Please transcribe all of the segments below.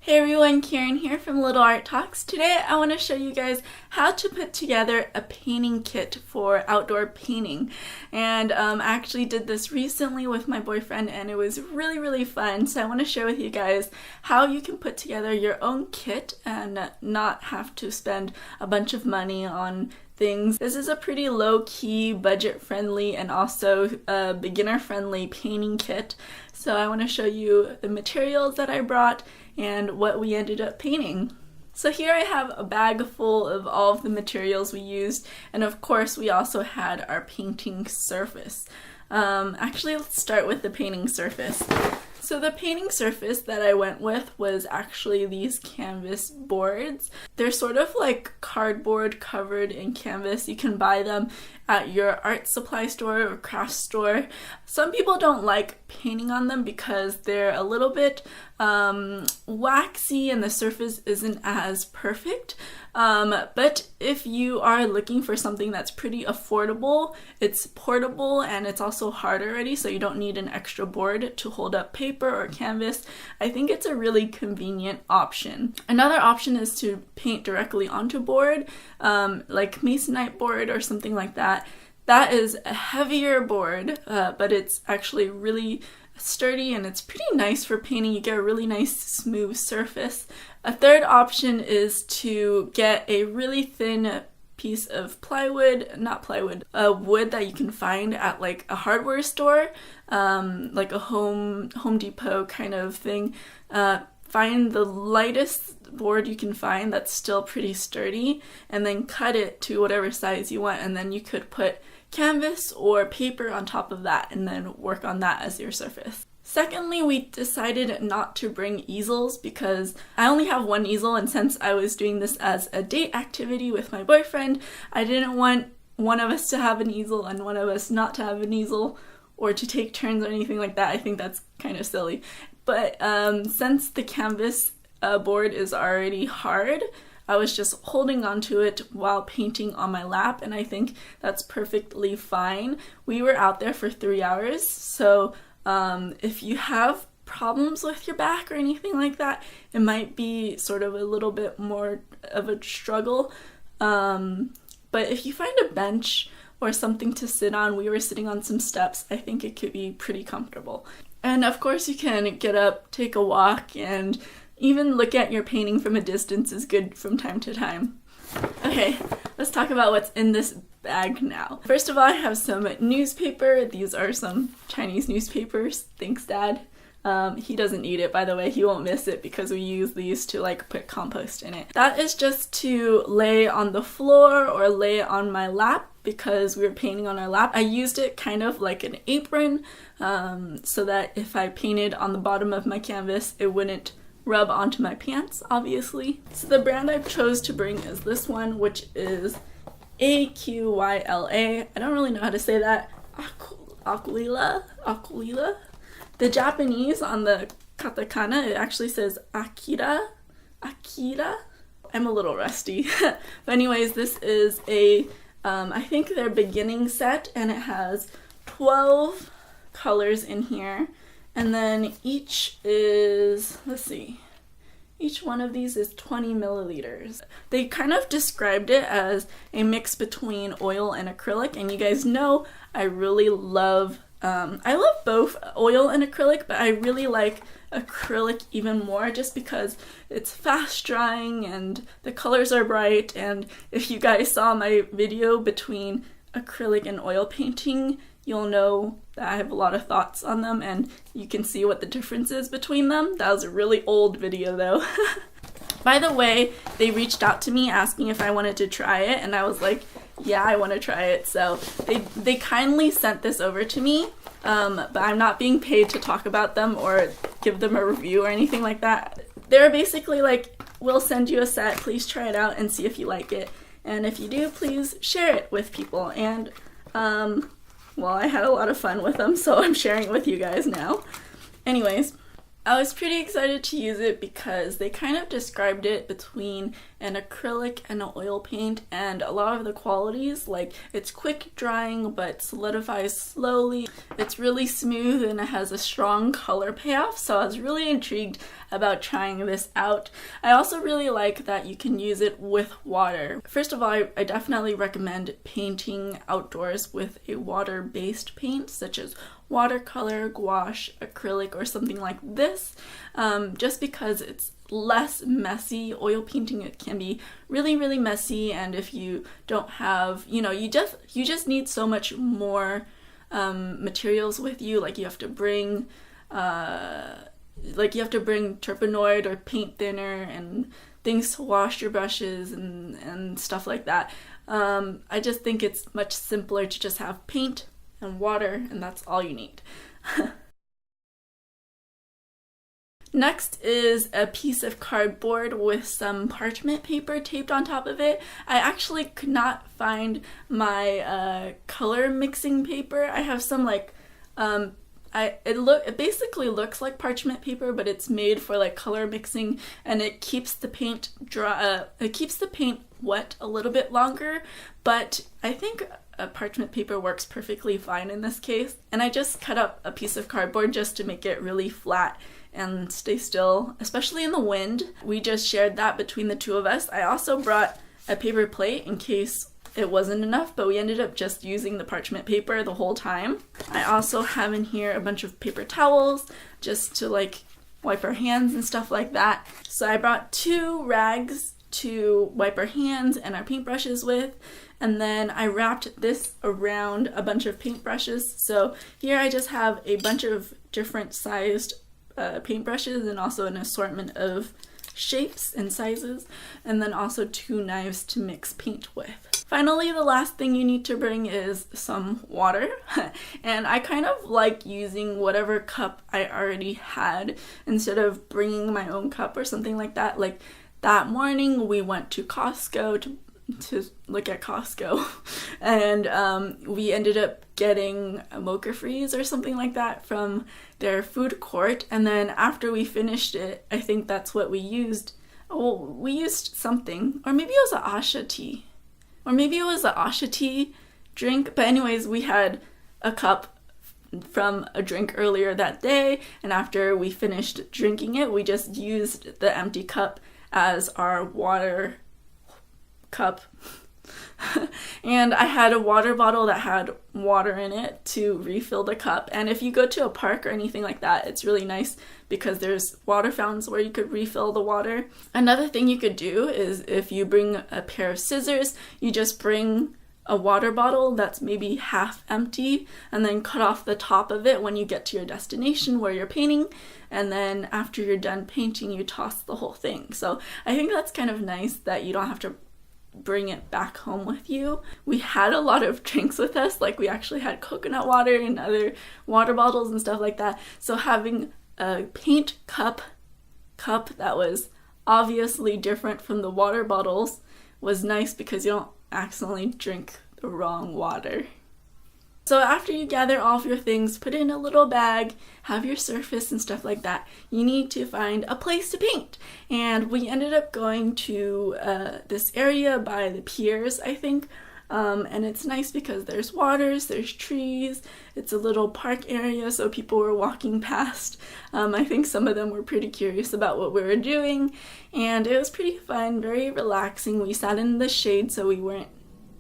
Hey everyone, Karin here from Little Art Talks. Today I want to show you guys how to put together a painting kit for outdoor painting. And I actually did this recently with my boyfriend and it was really fun. So I want to share with you guys how you can put together your own kit and not have to spend a bunch of money on things. This is a pretty low-key, budget-friendly, and also a beginner-friendly painting kit. So I want to show you the materials that I brought and what we ended up painting. So here I have a bag full of all of the materials we used, and of course we also had our painting surface. Actually, let's start with the painting surface. So the painting surface that I went with was actually these canvas boards. They're sort of like cardboard covered in canvas. You can buy them at your art supply store or craft store. Some people don't like painting on them because they're a little bit waxy and the surface isn't as perfect. But if you are looking for something that's pretty affordable, it's portable and it's also hard already, so you don't need an extra board to hold up paper or canvas. I think it's a really convenient option. Another option is to paint directly onto board, like masonite board or something like that. That is a heavier board, but it's actually really sturdy and it's pretty nice for painting. You get a really nice smooth surface. A third option is to get a really thin piece of plywood, wood that you can find at like a hardware store, like a Home Depot kind of thing. Find the lightest board you can find that's still pretty sturdy and then cut it to whatever size you want, and then you could put canvas or paper on top of that and then work on that as your surface. Secondly, we decided not to bring easels because I only have one easel, and since I was doing this as a date activity with my boyfriend, I didn't want one of us to have an easel and one of us not to have an easel or to take turns or anything like that. I think that's kind of silly. But since the canvas board is already hard, I was just holding onto it while painting on my lap, and I think that's perfectly fine. We were out there for 3 hours, so if you have problems with your back or anything like that, it might be sort of a little bit more of a struggle. But if you find a bench or something to sit on, we were sitting on some steps, I think it could be pretty comfortable. And of course you can get up, take a walk, and even look at your painting from a distance is good from time to time. Okay, let's talk about what's in this bag now. First of all, I have some newspaper. These are some Chinese newspapers. Thanks, Dad. He doesn't need it, by the way. He won't miss it because we use these to like put compost in it. That is just to lay on the floor or lay on my lap because we were painting on our lap. I used it kind of like an apron so that if I painted on the bottom of my canvas, it wouldn't rub onto my pants, obviously. So the brand I chose to bring is this one, which is Aqyla. I don't really know how to say that. Aqyla. The Japanese on the katakana, it actually says Aqyla. I'm a little rusty. But anyways, this is a, I think their beginning set, and it has 12 colors in here. And then each is, let's see, each one of these is 20 milliliters. They kind of described it as a mix between oil and acrylic, and you guys know I really love, I love both oil and acrylic, but I really like acrylic even more just because it's fast drying and the colors are bright. And if you guys saw my video between acrylic and oil painting, you'll know that I have a lot of thoughts on them and you can see what the difference is between them. That was a really old video though. By the way, they reached out to me asking if I wanted to try it, and I was like, yeah, I want to try it. So they kindly sent this over to me, but I'm not being paid to talk about them or give them a review or anything like that. They're basically like, we'll send you a set, please try it out and see if you like it. And if you do, please share it with people. And well, I had a lot of fun with them, so I'm sharing it with you guys now. Anyways, I was pretty excited to use it because they kind of described it between an acrylic and an oil paint, and a lot of the qualities, like it's quick drying but solidifies slowly, it's really smooth, and it has a strong color payoff, so I was really intrigued about trying this out. I also really like that you can use it with water. First of all, I definitely recommend painting outdoors with a water-based paint, such as watercolor, gouache, acrylic, or something like this, just because it's less messy. Oil painting, it can be really messy, and if you don't have, you just need so much more materials with you. Like you have to bring turpenoid or paint thinner and things to wash your brushes and stuff like that. I just think it's much simpler to just have paint and water, and that's all you need. Next is a piece of cardboard with some parchment paper taped on top of it. I actually could not find my color mixing paper. I have some it basically looks like parchment paper, but it's made for like color mixing, and it keeps the paint dry. It keeps the paint wet a little bit longer, but I think parchment paper works perfectly fine in this case. And I just cut up a piece of cardboard just to make it really flat and stay still, especially in the wind. We just shared that between the two of us. I also brought a paper plate in case it wasn't enough, but we ended up just using the parchment paper the whole time. I also have in here a bunch of paper towels just to like wipe our hands and stuff like that. So I brought 2 rags to wipe our hands and our paintbrushes with, and then I wrapped this around a bunch of paintbrushes. So here I just have a bunch of different sized paintbrushes and also an assortment of shapes and sizes, and then also 2 knives to mix paint with. Finally, the last thing you need to bring is some water, and I kind of like using whatever cup I already had instead of bringing my own cup or something like that. Like that morning we went to Costco to look at Costco, and we ended up getting a mocha freeze or something like that from their food court, and then after we finished it, I think that's what we used. Oh, we used something, or maybe it was a Asha tea, or maybe it was a Asha tea drink, but anyways, we had a cup from a drink earlier that day, and after we finished drinking it, we just used the empty cup as our water cup. And I had a water bottle that had water in it to refill the cup, and if you go to a park or anything like that, it's really nice because there's water fountains where you could refill the water. Another thing you could do is if you bring a pair of scissors, you just bring a water bottle that's maybe half empty and then cut off the top of it when you get to your destination where you're painting, and then after you're done painting you toss the whole thing. So I think that's kind of nice that you don't have to bring it back home with you. We had a lot of drinks with us, like we actually had coconut water and other water bottles and stuff like that, so having a paint cup that was obviously different from the water bottles was nice because you don't accidentally drink the wrong water. So after you gather all of your things, put it in a little bag, have your surface and stuff like that, you need to find a place to paint. And we ended up going to this area by the piers, I think. And it's nice because there's waters, there's trees, it's a little park area, so people were walking past. I think some of them were pretty curious about what we were doing, and it was pretty fun, very relaxing. We sat in the shade so we weren't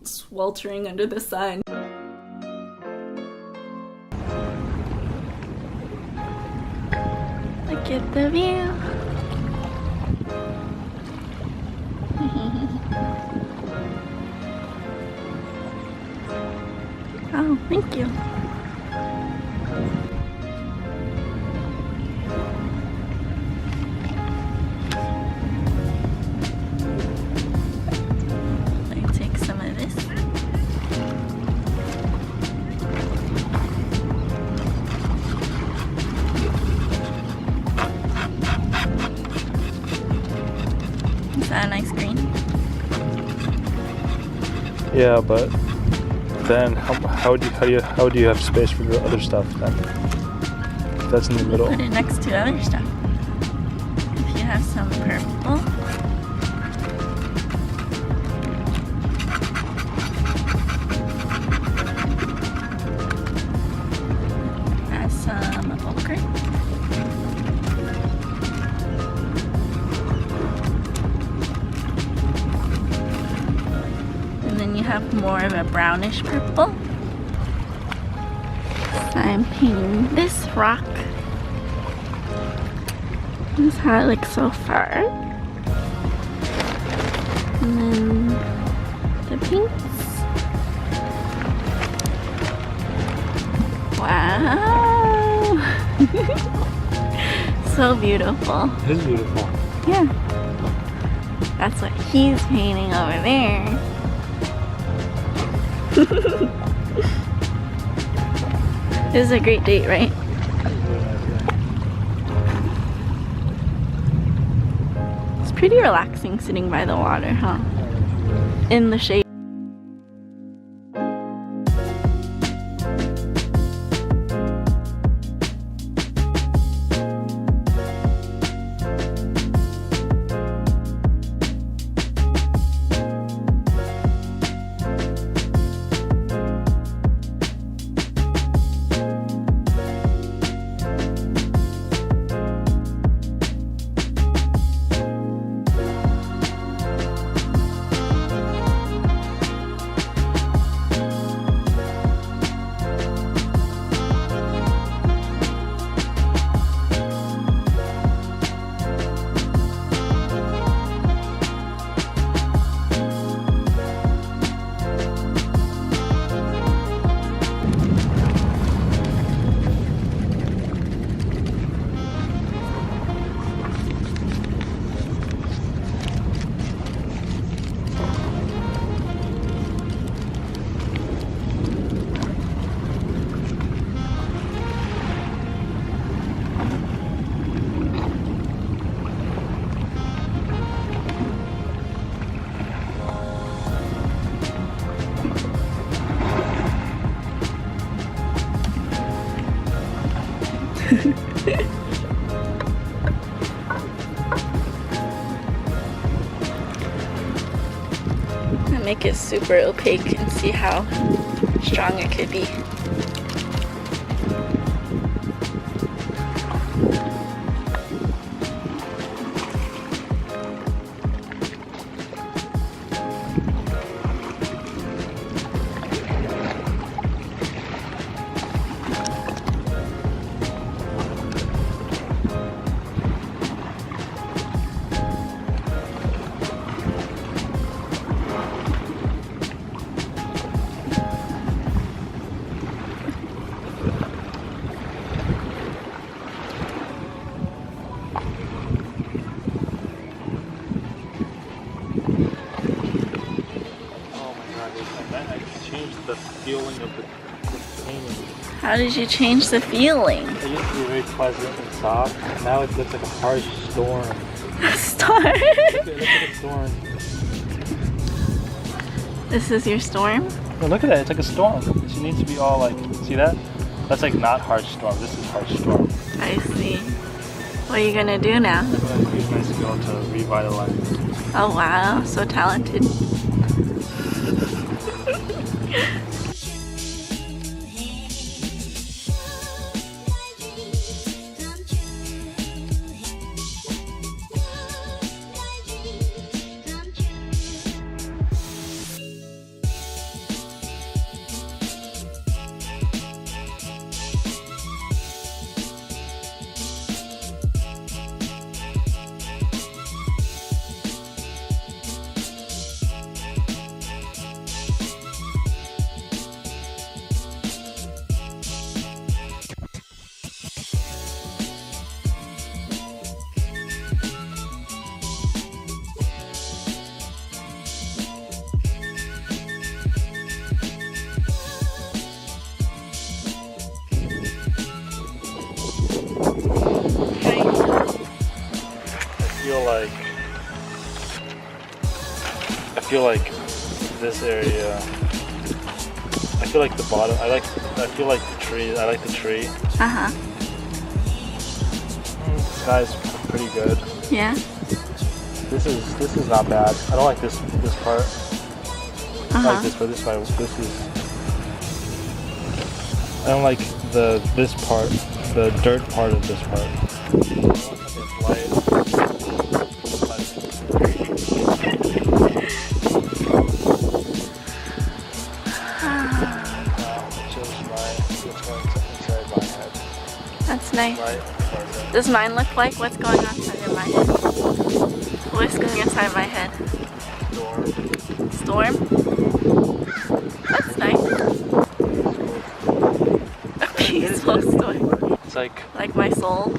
sweltering under the sun. Look at the view. Oh, thank you. I take some of this. Is that a nice green? Yeah, but then how do you have space for the other stuff then? That's in the middle. Put it next to other stuff. If you have some purple. Add some ochre. And then you have more of a brownish purple. I'm painting this rock. This is how it looks so far. And then the pinks. Wow! So beautiful. It is beautiful. Yeah. That's what he's painting over there. This is a great date, right? It's pretty relaxing sitting by the water, huh? In the shade. Make it super opaque and see how strong it could be. The feeling of the painting. How did you change the feeling? It used to be very pleasant and soft. Now it looks like a harsh storm. A storm? Look at the storm. This is your storm? No, look at that. It's like a storm. She needs to be all like, see that? That's like not harsh storm. This is harsh storm. I see. What are you gonna do now? I'm gonna use my skill to revitalize. Oh wow, so talented. I feel like this area, I feel like the bottom, I feel like the tree, I like the tree. Uh-huh. sky's pretty good. Yeah. This is not bad. I don't like this part. I like this, but this is. I don't like this part, the dirt part of this part. It's light. That's nice. Does mine look like what's going on inside of my head? What's going inside my head? Storm. That's nice. A peaceful storm. It's like my soul.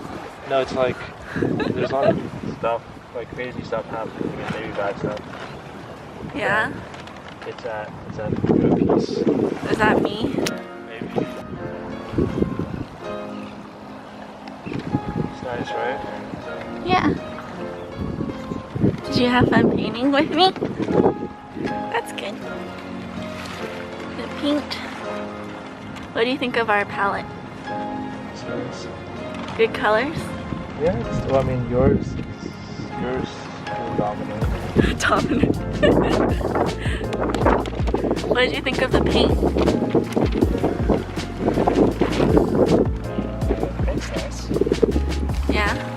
No, it's like there's a lot of stuff, like crazy stuff happening and maybe bad stuff. Yeah. It's at good peace. Is that me? Maybe. It's nice, right? Yeah. Did you have fun painting with me? That's good. The paint. What do you think of our palette? It's nice. Good colors? Yeah, well, I mean, yours is dominant. Dominant. What did you think of the paint? It's nice. Yeah.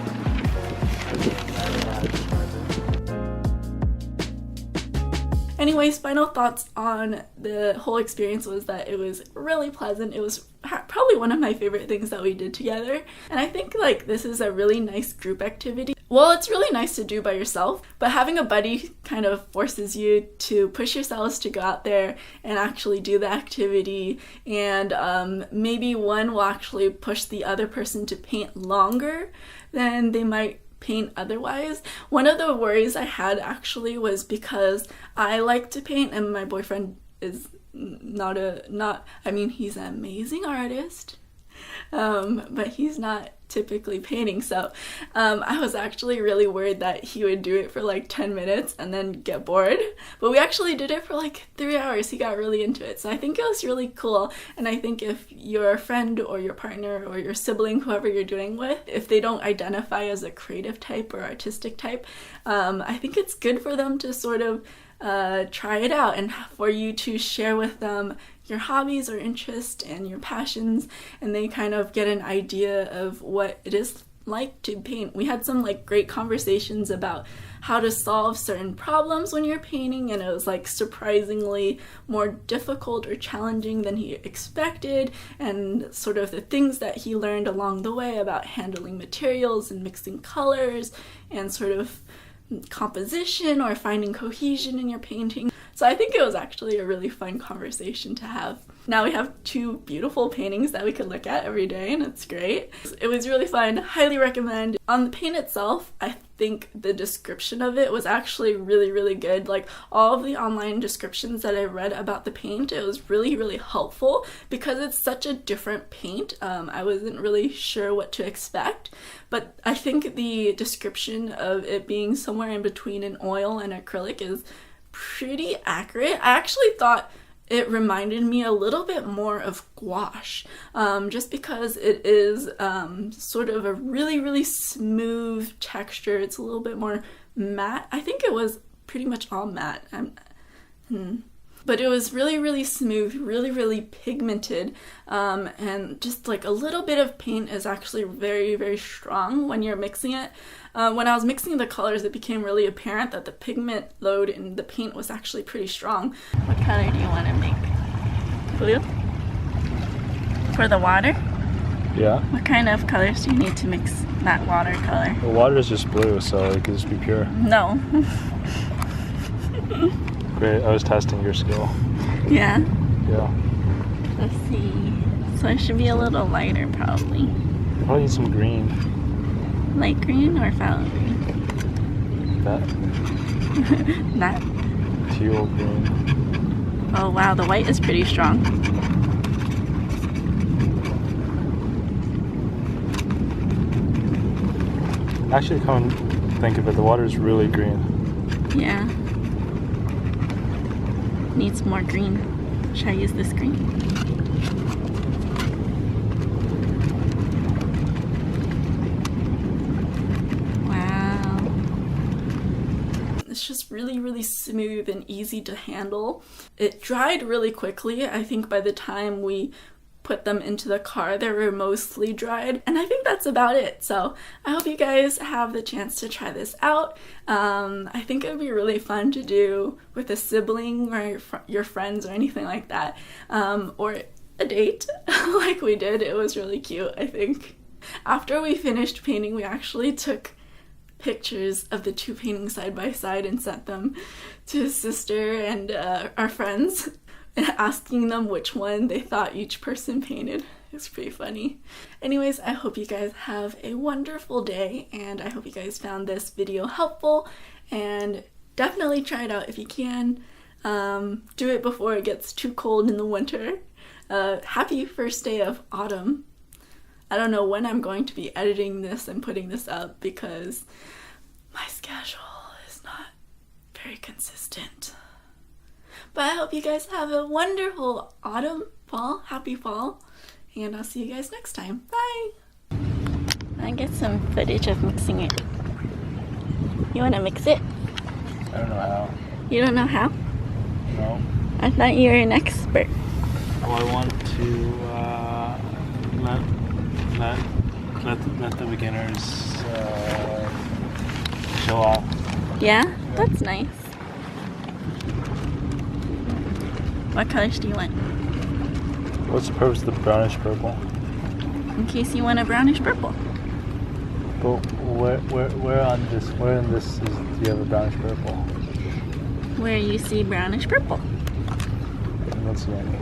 Anyways, final thoughts on the whole experience was that it was really pleasant. It was probably one of my favorite things that we did together. And I think like this is a really nice group activity. Well, it's really nice to do by yourself, but having a buddy kind of forces you to push yourselves to go out there and actually do the activity. And maybe one will actually push the other person to paint longer than they might paint otherwise. One of the worries I had actually was because I like to paint and my boyfriend is I mean, he's an amazing artist, but he's not typically painting, so I was actually really worried that he would do it for like 10 minutes and then get bored, but we actually did it for like 3 hours. He got really into it, so I think it was really cool. And I think if your friend or your partner or your sibling, whoever you're doing with, if they don't identify as a creative type or artistic type, I think it's good for them to sort of try it out and for you to share with them your hobbies or interests and your passions, and they kind of get an idea of what it is like to paint. We had some like great conversations about how to solve certain problems when you're painting, and it was like surprisingly more difficult or challenging than he expected, and sort of the things that he learned along the way about handling materials and mixing colors and sort of composition or finding cohesion in your painting. So I think it was actually a really fun conversation to have. Now we have 2 beautiful paintings that we could look at every day, and it's great. It was really fun. Highly recommend. On the paint itself, I think the description of it was actually really, really good. Like all of the online descriptions that I read about the paint, it was really, really helpful because it's such a different paint. I wasn't really sure what to expect, but I think the description of it being somewhere in between an oil and acrylic is pretty accurate. I actually thought it reminded me a little bit more of gouache, just because it is sort of a really, really smooth texture. It's a little bit more matte. I think it was pretty much all matte. But it was really, really smooth, really, really pigmented, and just like a little bit of paint is actually very, very strong when you're mixing it. When I was mixing the colors, it became really apparent that the pigment load in the paint was actually pretty strong. What color do you want to make? Blue? For the water? Yeah. What kind of colors do you need to mix that water color? The water is just blue, so it could just be pure. No. Great, I was testing your skill. Yeah? Yeah. Let's see. So it should be a little lighter, probably. You probably need some green. Light green or phthalo green? That. That. Teal green. Oh wow, the white is pretty strong. Actually, come and think of it, the water is really green. Yeah. Needs more green. Should I use this green? It's just really, really smooth and easy to handle. It dried really quickly. I think by the time we put them into the car, they were mostly dried, and I think that's about it. So I hope you guys have the chance to try this out. I think it would be really fun to do with a sibling or your friends or anything like that, or a date like we did. It was really cute. I think after we finished painting, we actually took pictures of the two paintings side by side and sent them to his sister and our friends, and asking them which one they thought each person painted. It's pretty funny. Anyways, I hope you guys have a wonderful day, and I hope you guys found this video helpful, and definitely try it out if you can. Do it before it gets too cold in the winter. Happy first day of autumn. I don't know when I'm going to be editing this and putting this up because my schedule is not very consistent. But I hope you guys have a wonderful autumn, fall, happy fall, and I'll see you guys next time. Bye! I get some footage of mixing it. You want to mix it? I don't know how. You don't know how? No. I thought you were an expert. Well, I want to let the beginners show off. Yeah? That's nice. What colors do you want? What's the purpose of the brownish purple? In case you want a brownish purple. But where in this do you have a brownish purple? Where you see brownish purple. I don't see any.